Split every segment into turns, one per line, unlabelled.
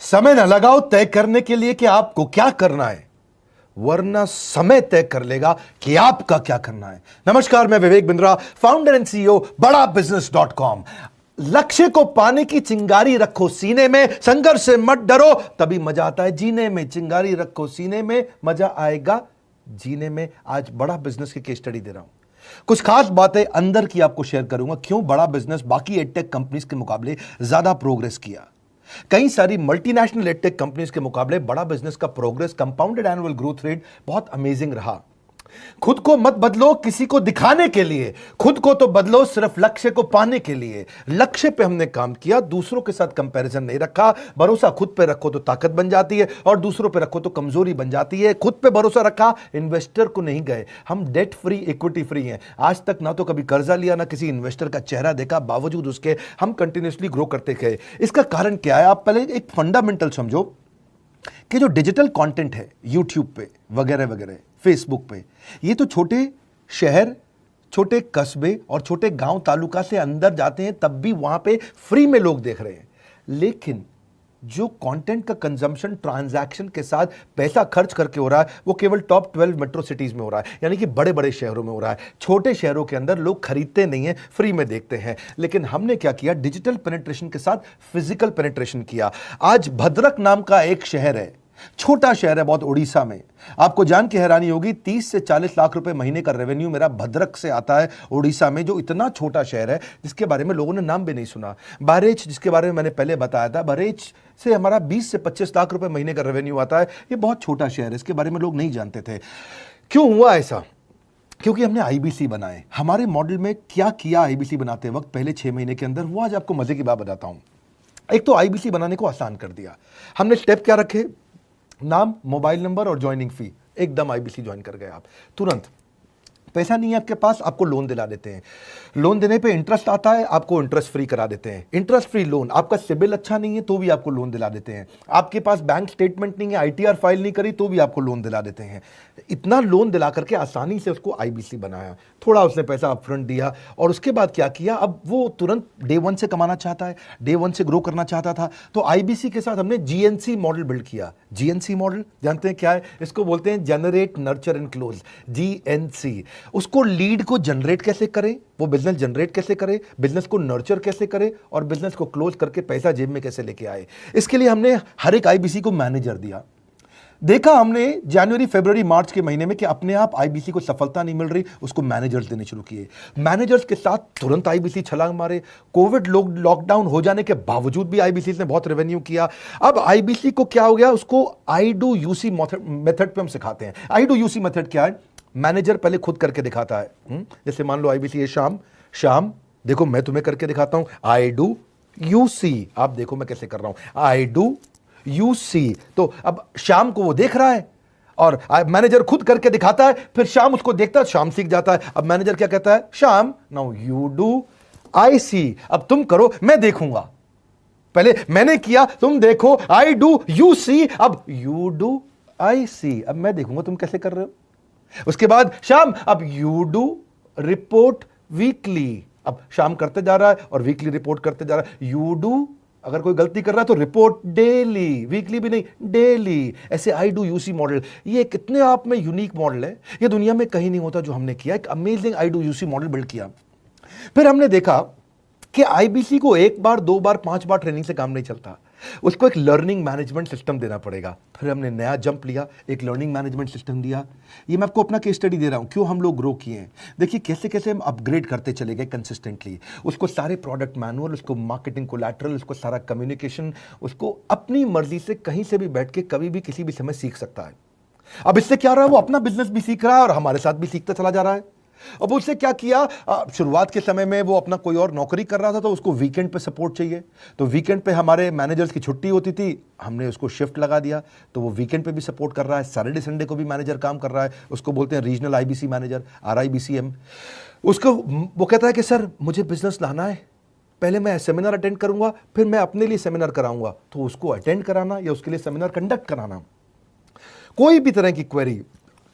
समय न लगाओ तय करने के लिए कि आपको क्या करना है, वरना समय तय कर लेगा कि आपका क्या करना है। नमस्कार, मैं Vivek Bindra, founder and CEO बड़ा बिजनेस.com। लक्ष्य को पाने की चिंगारी रखो सीने में, संघर्ष से मत डरो, तभी मजा आता है जीने में। चिंगारी रखो सीने में, मजा आएगा जीने में। आज बड़ा बिजनेस की केस स्टडी दे रहा हूं, कुछ खास बातें अंदर की आपको शेयर करूंगा। क्यों बड़ा बिजनेस बाकी एडटेक कंपनीज के मुकाबले ज्यादा प्रोग्रेस किया। कई सारी मल्टीनेशनल एडटेक कंपनीज के मुकाबले बड़ा बिजनेस का progress, compounded annual growth rate बहुत अमेजिंग रहा। खुद को मत बदलो किसी को दिखाने के लिए, खुद को तो बदलो सिर्फ लक्ष्य को पाने के लिए। लक्ष्य पे हमने काम किया, दूसरों के साथ कंपैरिजन नहीं रखा। भरोसा खुद पे रखो तो ताकत बन जाती है, और दूसरों पे रखो तो कमजोरी बन जाती है। खुद पे भरोसा रखा, इन्वेस्टर को नहीं गए। हम डेट फ्री, इक्विटी फ्री हैं। आज तक ना तो कभी कर्जा लिया, ना किसी इन्वेस्टर का चेहरा देखा, बावजूद उसके हम कंटिन्यूसली ग्रो करते गए। इसका कारण क्या है? आप पहले एक फंडामेंटल समझो कि जो डिजिटल कंटेंट है यूट्यूब पे वगैरह वगैरह, फेसबुक पे, ये तो छोटे शहर, छोटे कस्बे और छोटे गांव तालुका से अंदर जाते हैं, तब भी वहां पे फ्री में लोग देख रहे हैं। लेकिन जो कंटेंट का कंजम्पशन ट्रांजैक्शन के साथ पैसा खर्च करके हो रहा है, वो केवल टॉप 12 मेट्रो सिटीज में हो रहा है, यानी कि बड़े बड़े शहरों में हो रहा है। छोटे शहरों के अंदर लोग खरीदते नहीं हैं, फ्री में देखते हैं। लेकिन हमने क्या किया? डिजिटल पेनिट्रेशन के साथ फिजिकल पेनिट्रेशन किया। आज भद्रक नाम का एक शहर है, छोटा शहर है बहुत, उड़ीसा में। आपको जान के हैरानी होगी, 30 से 40 लाख रुपए महीने का रेवेन्यू मेरा भद्रक से आता है, उड़ीसा में, जो इतना छोटा शहर है जिसके बारे में लोगों ने नाम भी नहीं सुना। बहरेच, जिसके बारे में मैंने पहले बताया था, बहरेच से हमारा 20 से 25 लाख रुपए महीने का रेवेन्यू आता है। ये बहुत छोटा शहर है, इसके बारे में लोग नहीं जानते थे। क्यों हुआ ऐसा? क्योंकि हमने आईबीसी बनाए। हमारे मॉडल में क्या किया आईबीसी बनाते वक्त पहले 6 महीने के अंदर, वो आज आपको मजे की बात बताता हूं। एक तो आईबीसी बनाने को आसान कर दिया हमने। स्टेप क्या रखे? नाम, मोबाइल नंबर और ज्वाइनिंग फी। एकदम आईबीसी ज्वाइन कर गए आप तुरंत। पैसा नहीं है आपके पास, आपको लोन दिला देते हैं। लोन देने पे इंटरेस्ट आता है, आपको इंटरेस्ट फ्री करा देते हैं। Interest free loan. आपका सिबिल अच्छा नहीं है तो भी आपको लोन दिला देते हैं। आपके पास बैंक स्टेटमेंट नहीं है, आईटीआर फाइल नहीं करी तो भी आपको लोन दिला देते हैं। इतना लोन दिला करके आसानी से उसको आईबीसी बनाया। थोड़ा उसने पैसा अपफ्रंट दिया, और उसके बाद क्या किया? अब वो तुरंत डे 1 से कमाना चाहता है, डे 1 से ग्रो करना चाहता था। तो आईबीसी के साथ हमने जीएनसी मॉडल बिल्ड किया। जीएनसी मॉडल जानते हैं क्या है? इसको बोलते हैं generate, nurture and close, GNC. उसको लीड को जनरेट कैसे करें, वो बिजनेस जनरेट कैसे करे, बिजनेस को नर्चर कैसे करे, और बिजनेस को क्लोज करके पैसा जेब में कैसे लेके आए। इसके लिए हमने हर एक आईबीसी को मैनेजर दिया। देखा हमने जनवरी, फरवरी, मार्च के महीने में कि अपने आप आईबीसी को सफलता नहीं मिल रही, उसको मैनेजर्स देने शुरू किए। मैनेजर्स के साथ तुरंत आईबीसी छलांग मारे। कोविड लॉकडाउन हो जाने के बावजूद भी आईबीसी ने बहुत रेवेन्यू किया। अब आईबीसी को क्या हो गया? उसको आई डू यूसी मेथड पे हम सिखाते हैं। आई डू यूसी मेथड क्या है? मैनेजर पहले खुद करके दिखाता है। जैसे मान लो आईबीसी है, शाम देखो मैं तुम्हें करके दिखाता हूं, आई डू यू सी। आप देखो मैं कैसे कर रहा हूं, आई डू यू सी। तो अब शाम को वो देख रहा है, और मैनेजर खुद करके दिखाता है, फिर शाम उसको देखता है, शाम सीख जाता है। अब मैनेजर क्या कहता है? शाम, नाउ यू डू, आई सी। अब तुम करो, मैं देखूंगा। पहले मैंने किया, तुम देखो, आई डू यू सी, अब यू डू आई सी। अब मैं देखूंगा तुम कैसे कर रहे हो। उसके बाद शाम, अब यू डू रिपोर्ट वीकली। अब शाम करते जा रहा है और वीकली रिपोर्ट करते जा रहा है। यू डू, अगर कोई गलती कर रहा है तो रिपोर्ट डेली, वीकली भी नहीं, डेली। ऐसे आई डू यूसी मॉडल, ये कितने आप में यूनिक मॉडल है, ये दुनिया में कहीं नहीं होता जो हमने किया। एक amazing I do UC model build किया। फिर हमने देखा कि आईबीसी को 1 बार, 2 बार, 5 बार ट्रेनिंग से काम नहीं चलता, उसको एक लर्निंग मैनेजमेंट सिस्टम देना पड़ेगा। फिर हमने नया जंप लिया, एक लर्निंग मैनेजमेंट सिस्टम दिया। ये मैं आपको अपना केस स्टडी दे रहा हूं, क्यों हम लोग ग्रो किए हैं। देखिए कैसे कैसे हम अपग्रेड करते चले गए कंसिस्टेंटली। उसको सारे प्रोडक्ट मैनुअल, उसको मार्केटिंग कोलैटरल, उसको सारा कम्युनिकेशन, उसको अपनी मर्जी से कहीं से भी बैठ के कभी भी किसी भी समय सीख सकता है। अब इससे क्या रहा है? वो अपना बिजनेस भी सीख रहा है और हमारे साथ भी सीखता चला जा रहा है। अब उससे क्या किया? शुरुआत के समय में वो अपना कोई और नौकरी कर रहा था, तो उसको वीकेंड पे सपोर्ट चाहिए। तो वीकेंड पे हमारे मैनेजर्स की छुट्टी होती थी, हमने उसको शिफ्ट लगा दिया, तो वो वीकेंड पे भी सपोर्ट कर रहा है। सैटरडे संडे को भी मैनेजर काम कर रहा है। उसको बोलते हैं रीजनल आईबीसी मैनेजर, RIBCM। उसको वो कहता है कि सर मुझे बिजनेस लाना है, पहले मैं सेमिनार अटेंड करूंगा, फिर मैं अपने लिए सेमिनार कराऊंगा। तो उसको अटेंड कराना या उसके लिए सेमिनार कंडक्ट कराना, कोई भी तरह की क्वेरी,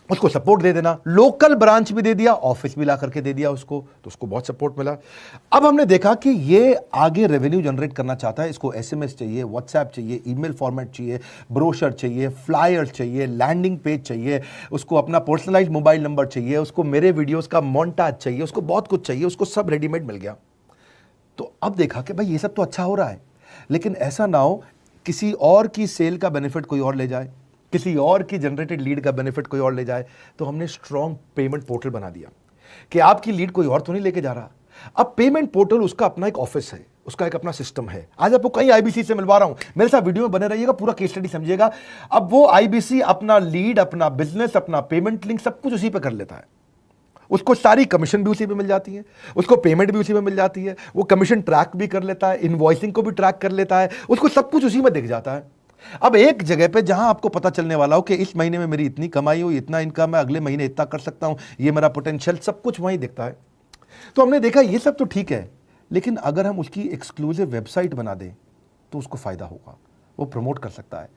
उसको सपोर्ट दे देना, लोकल ब्रांच भी दे दिया, ऑफिस भी ला करके दे दिया उसको, तो उसको बहुत सपोर्ट मिला। अब हमने देखा कि ये आगे रेवेन्यू जनरेट करना चाहता है, इसको एसएमएस चाहिए, व्हाट्सएप चाहिए, ईमेल फॉर्मेट चाहिए, ब्रोशर चाहिए, फ्लायर चाहिए, लैंडिंग पेज चाहिए, उसको अपना पर्सनलाइज्ड मोबाइल नंबर चाहिए, उसको मेरे वीडियोस का मोन्टाज चाहिए, उसको बहुत कुछ चाहिए, उसको सब रेडीमेड मिल गया। तो अब देखा कि भाई ये सब तो अच्छा हो रहा है, लेकिन ऐसा ना हो किसी और की सेल का बेनिफिट कोई और ले जाए, किसी और की जनरेटेड लीड का बेनिफिट कोई और ले जाए। तो हमने स्ट्रॉन्ग पेमेंट पोर्टल बना दिया कि आपकी लीड कोई और तो नहीं लेके जा रहा। अब पेमेंट पोर्टल उसका अपना एक ऑफिस है, उसका एक अपना सिस्टम है। आज आपको कई आईबीसी से मिलवा रहा हूं, मेरे साथ वीडियो में बने रहिएगा, पूरा केस स्टडी समझिएगा। अब वो आईबीसी अपना लीड, अपना बिजनेस, अपना पेमेंट लिंक सब कुछ उसी पे कर लेता है। उसको सारी कमीशन भी उसी पे मिल जाती है, उसको पेमेंट भी उसी में मिल जाती है, वो कमीशन ट्रैक भी कर लेता है, इनवॉइसिंग को भी ट्रैक कर लेता है, उसको सब कुछ उसी में दिख जाता है। अब एक जगह पे जहां आपको पता चलने वाला हो कि इस महीने में मेरी इतनी कमाई हो, इतना इनकम है, अगले महीने इतना कर सकता हूं, ये मेरा पोटेंशियल, सब कुछ वहीं दिखता है। तो हमने देखा ये सब तो ठीक है, लेकिन अगर हम उसकी एक्सक्लूसिव वेबसाइट बना दें तो उसको फायदा होगा, वो प्रमोट कर सकता है।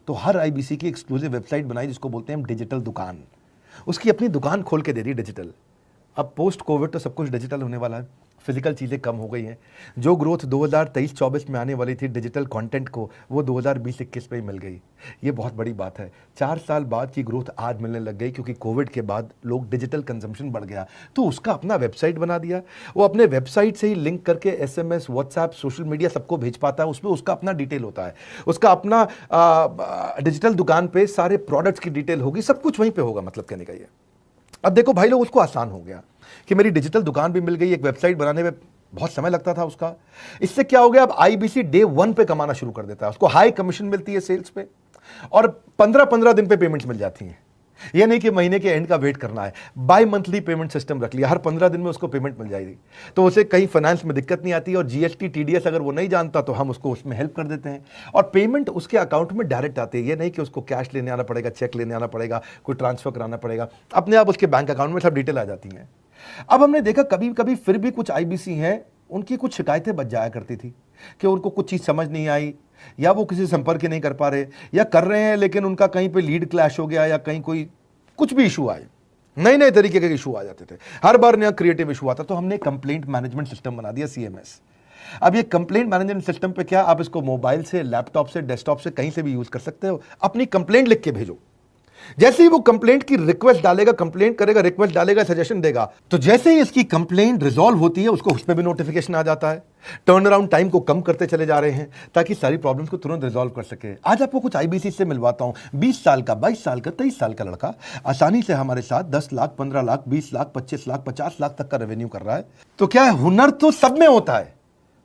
तो हर आईबीसी की एक्सक्लूसिव वेबसाइट बनाई, जिसको बोलते हैं हम डिजिटल दुकान। उसकी अपनी दुकान खोल के दे दी डिजिटल। अब पोस्ट कोविड तो सब कुछ डिजिटल होने वाला है, फिजिकल चीज़ें कम हो गई हैं। जो ग्रोथ 2023-24 में आने वाली थी डिजिटल कंटेंट को, वो 2020-21 में ही मिल गई। ये बहुत बड़ी बात है। 4 साल बाद की ग्रोथ आज मिलने लग गई, क्योंकि कोविड के बाद लोग डिजिटल कंजम्पशन बढ़ गया। तो उसका अपना वेबसाइट बना दिया, वो अपने वेबसाइट से ही लिंक करके एसएमएस, व्हाट्सएप, सोशल मीडिया सबको भेज पाता है। उसमें उसका अपना डिटेल होता है, उसका अपना डिजिटल दुकान पे सारे प्रोडक्ट्स की डिटेल होगी, सब कुछ वहीं पर होगा। मतलब कहने का ये, अब देखो भाई लोग, उसको आसान हो गया कि मेरी डिजिटल दुकान भी मिल गई। एक वेबसाइट बनाने में बहुत समय लगता था उसका। इससे क्या हो गया, अब आईबीसी डे 1 पे कमाना शुरू कर देता है। उसको हाई कमीशन मिलती है सेल्स पे, और 15-15 दिन पे पेमेंट्स मिल जाती हैं। ये नहीं कि महीने के एंड का वेट करना है, बाई मंथली पेमेंट सिस्टम रख लिया, हर 15 दिन में उसको पेमेंट मिल जाएगी। तो उसे कहीं फाइनेंस में दिक्कत नहीं आती, और जीएसटी, टीडीएस अगर वो नहीं जानता तो हम उसको उसमें हेल्प कर देते हैं, और पेमेंट उसके अकाउंट में डायरेक्ट आती है। ये नहीं कि उसको कैश लेने आना पड़ेगा, चेक लेने आना पड़ेगा, कोई ट्रांसफर कराना पड़ेगा, अपने आप उसके बैंक अकाउंट में सब डिटेल आ जाती हैं। अब हमने देखा कभी कभी फिर भी कुछ आईबीसी हैं, उनकी कुछ शिकायतें बच जाया करती थी कि उनको कुछ चीज़ समझ नहीं आई, या वो किसी संपर्क ही नहीं कर पा रहे, या कर रहे हैं लेकिन उनका कहीं पे लीड क्लैश हो गया, या कहीं कोई कुछ भी इशू आए, नए नए तरीके के इशू आ जाते थे, हर बार नया क्रिएटिव इशू आता। तो हमने कंप्लेंट मैनेजमेंट सिस्टम बना दिया, सीएमएस। अब ये कंप्लेंट मैनेजमेंट सिस्टम पे क्या, आप इसको मोबाइल से, लैपटॉप से, डेस्कटॉप से, कहीं से भी यूज कर सकते हो। अपनी कंप्लेंट लिख के भेजो, जैसे ही वो कंप्लेंट की रिक्वेस्ट डालेगा, कंप्लेंट करेगा, रिक्वेस्ट डालेगा, सजेशन देगा, तो जैसे ही इसकी कंप्लेंट रिजॉल्व होती है उसको उस पर भी नोटिफिकेशन आ जाता है। टर्न अराउंड टाइम को कम करते चले जा रहे हैं, ताकि सारी प्रॉब्लम्स को तुरंत रिजॉल्व कर सके। आज आपको कुछ आईबीसी से मिलवाता हूं। 20 साल का, 22 साल का, 23 साल का लड़का आसानी से हमारे साथ 10 लाख, 15 लाख, 20 लाख, 25 लाख, 50 लाख तक का रेवेन्यू कर रहा है। तो क्या है, हुनर तो सब में होता है,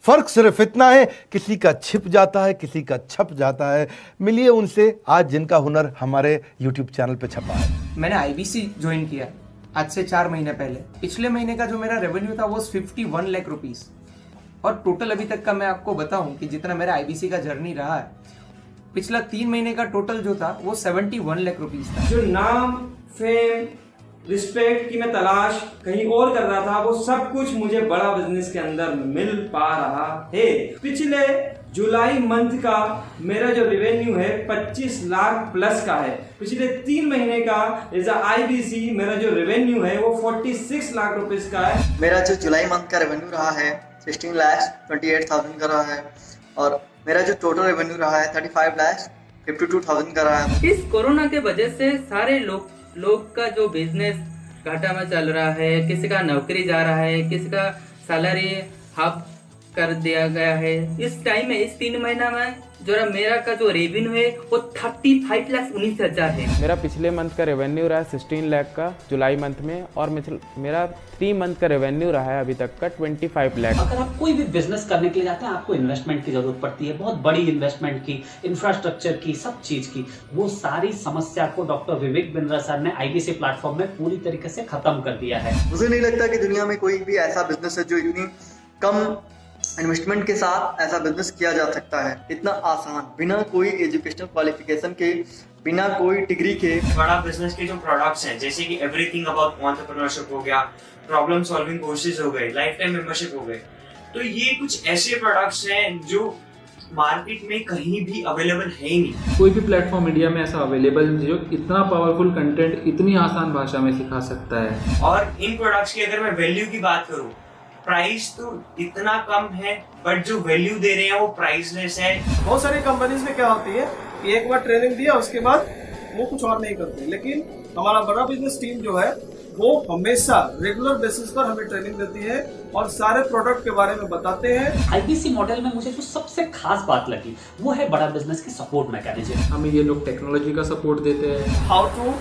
फर्क सिर्फ इतना है, किसी का छिप जाता है, किसी का छप जाता है। मिलिए उनसे आज जिनका हुनर हमारे YouTube चैनल पे छपा है।
मैंने आईबीसी ज्वाइन किया आज से 4 महीने पहले। पिछले महीने का जो मेरा रेवेन्यू था वो 51 लाख रुपीस, और टोटल अभी तक का मैं आपको बताऊं कि जितना मेरा आईबीसी का जर्नी रहा है, पिछला 3 महीने का टोटल जो था वो 71 लाख रुपीस था।
जो नाम, फेम, रिस्पेक्ट की मैं तलाश कहीं और कर रहा था, वो सब कुछ मुझे बड़ा बिजनेस के अंदर मिल पा रहा है। पिछले जुलाई मंथ का मेरा जो रेवेन्यू है 25 लाख प्लस का है। पिछले 3 महीने का एज आईबीसी मेरा जो रेवेन्यू है वो 46 लाख रुपीस का है।
मेरा जो जुलाई मंथ का रेवेन्यू रहा है 16,28,000 का रहा है, और मेरा जो टोटल रेवेन्यू रहा है 35,52,000 का रहा है।
इस कोरोना के वजह से सारे लोग का जो बिजनेस घाटा में चल रहा है, किसी का नौकरी जा रहा है, किसी का सैलरी हाफ कर दिया गया है। इस टाइम में, इस 3 महीना में जो मेरा का जो रेवेन्यू है वो 35,19,000 है।
मेरा पिछले मंथ का रेवेन्यू रहा है 16 लाख का जुलाई मंथ में, और मेरा 3 मंथ का रेवेन्यू रहा है अभी तक का 25 लाख।
अगर आप कोई भी बिजनेस करने के लिए जाते हैं, आपको इन्वेस्टमेंट की जरूरत पड़ती है, बहुत बड़ी इन्वेस्टमेंट की, इंफ्रास्ट्रक्चर की, सब चीज की। वो सारी समस्या को डॉक्टर विवेक बिंद्रा सर ने आईबीसी प्लेटफॉर्म में पूरी तरीके से खत्म कर दिया है।
मुझे नहीं लगता कि दुनिया में कोई भी ऐसा बिजनेस है जो इतनी कम इन्वेस्टमेंट के साथ ऐसा बिजनेस किया जा सकता है, इतना आसान, बिना कोई एजुकेशनल क्वालिफिकेशन के, बिना कोई डिग्री के।
बड़ा बिजनेस के जो प्रोडक्ट्स हैं, जैसे कि एवरीथिंग अबाउट एंटरप्रेन्योरशिप हो गया, प्रॉब्लम सॉल्विंग कोर्सेज हो गए, लाइफ टाइम मेंबरशिप हो गए, तो ये कुछ ऐसे प्रोडक्ट्स हैं जो मार्केट में कहीं भी अवेलेबल है ही नहीं।
कोई भी प्लेटफॉर्म इंडिया में ऐसा अवेलेबल नहीं जो इतना पावरफुल कंटेंट इतनी आसान भाषा में सिखा सकता है।
और इन प्रोडक्ट्स की अगर मैं वैल्यू की बात करूं, प्राइस तो इतना कम है बट जो वैल्यू दे रहे हैं वो प्राइसलेस है।
बहुत सारी कंपनीज में क्या होती है कि एक बार ट्रेनिंग दिया उसके बाद वो कुछ और नहीं करते, लेकिन हमारा बड़ा बिजनेस टीम जो है वो हमेशा रेगुलर बेसिस पर हमें ट्रेनिंग देती है और सारे प्रोडक्ट के बारे में बताते हैं।
आईबीसी मॉडल में मुझे जो सबसे खास बात लगी वो है बड़ा बिजनेस की सपोर्ट मैकेनिज्म।
हमें ये लोग टेक्नोलॉजी का सपोर्ट देते हैं।
How to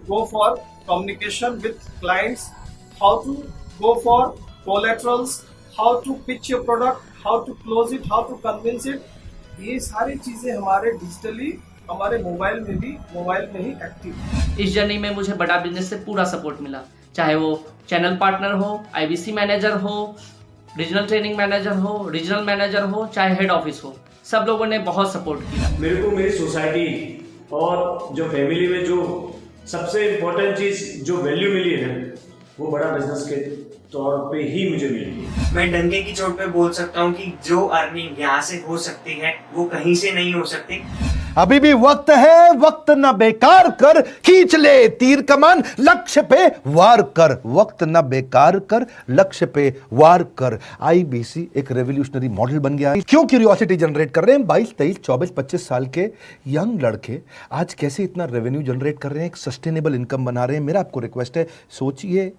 go for communication with clients, how to go for collaterals, how to pitch your product, how to close it, how to convince it, ये सारी चीजें हमारे डिजिटली हमारे मोबाइल में ही एक्टिव है।
इस जर्नी में मुझे बड़ा बिजनेस से पूरा सपोर्ट मिला, चाहे वो चैनल पार्टनर हो, आईबीसी मैनेजर हो, रीजनल ट्रेनिंग मैनेजर हो, रीजनल मैनेजर हो, चाहे हेड ऑफिस हो, सब लोगों ने बहुत सपोर्ट किया।
मेरे को मेरी सोसाइटी और जो फैमिली में जो सबसे इम्पोर्टेंट चीज़ जो वैल्यू मिली है वो बड़ा बिजनेस के तौर पे ही मुझे मिली है।
मैं डंके की चोट पे बोल सकता हूँ कि जो अर्निंग यहाँ से हो सकती है वो कहीं से नहीं हो सकती।
अभी भी वक्त है, वक्त न बेकार कर, खींच ले तीर कमान, लक्ष्य पे वार कर, वक्त न बेकार कर, लक्ष्य पे वार कर। आईबीसी एक रेवोल्यूशनरी मॉडल बन गया है। क्यों क्यूरियोसिटी जनरेट कर रहे हैं 22, 23, 24, 25 साल के यंग लड़के आज कैसे इतना रेवेन्यू जनरेट कर रहे हैं, एक सस्टेनेबल इनकम बना रहे हैं। मेरा आपको रिक्वेस्ट है, सोचिए,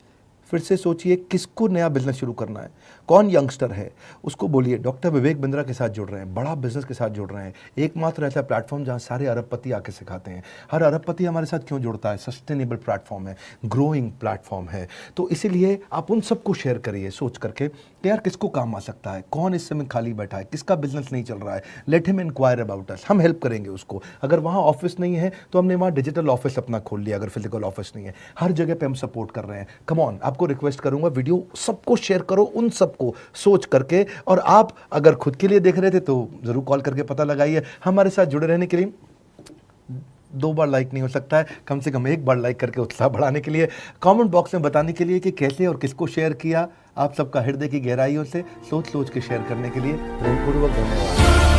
फिर से सोचिए, किसको नया बिजनेस शुरू करना है, कौन यंगस्टर है, उसको बोलिए डॉक्टर विवेक बिंद्रा के साथ जुड़ रहे हैं, बड़ा बिजनेस के साथ जुड़ रहे हैं। एकमात्र ऐसा प्लेटफॉर्म जहां सारे अरबपति आके सिखाते हैं। हर अरबपति हमारे साथ क्यों जुड़ता है? सस्टेनेबल प्लेटफॉर्म है, ग्रोइंग प्लेटफॉर्म है। तो इसीलिए आप उन सबको शेयर करिए सोच करके कि यार किसको काम आ सकता है, कौन इस समय खाली बैठा है, किसका बिजनेस नहीं चल रहा है, let him enquire about us, हम हेल्प करेंगे उसको। अगर वहाँ ऑफिस नहीं है तो हमने वहाँ डिजिटल ऑफिस अपना खोल लिया, अगर फिजिकल ऑफिस नहीं है, हर जगह पे हम सपोर्ट कर रहे हैं। कम ऑन, आपको रिक्वेस्ट करूंगा वीडियो सबको शेयर करो, उन सबको सोच करके। और आप अगर खुद के लिए देख रहे थे तो जरूर कॉल करके पता लगाइए। हमारे साथ जुड़े रहने के लिए 2 बार लाइक नहीं हो सकता है, कम से कम 1 बार लाइक करके उत्साह बढ़ाने के लिए, कमेंट बॉक्स में बताने के लिए कि कैसे और किसको शेयर किया। आप सबका हृदय की गहराइयों से सोच सोच के शेयर करने के लिए प्रेमपूर्वक धन्यवाद।